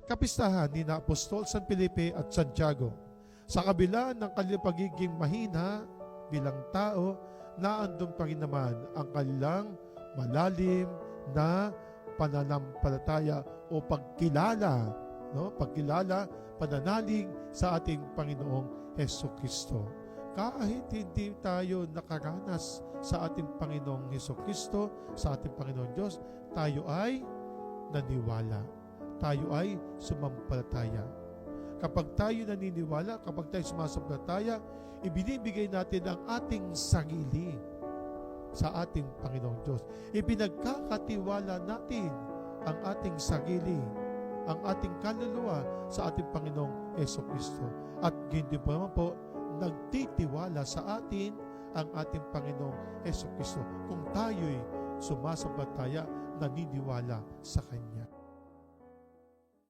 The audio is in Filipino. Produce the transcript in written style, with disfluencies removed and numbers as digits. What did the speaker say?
kapistahan ni na Apostol San Felipe at Santiago. Sa kabila ng kanilang pagiging mahina bilang tao, naandun pa rin naman ang kanilang malalim na pananampalataya o pagkilala, pagkilala, pananalig sa ating Panginoong Hesukristo. Kahit hindi tayo nakaranas sa ating Panginoong Hesukristo, sa ating Panginoong Diyos, tayo ay naniwala. Tayo ay sumampalataya. Kapag tayo naniniwala, kapag tayo sumasampalataya, ibinibigay natin ang ating sarili sa ating Panginoong Diyos. Ipinagkakatiwala natin ang ating sarili, ang ating kaluluwa sa ating Panginoong Hesukristo. At hindi po naman po, nagtitiwala sa atin ang ating Panginoong Hesukristo kung tayo'y sumasampalataya, naniniwala sa Kanya.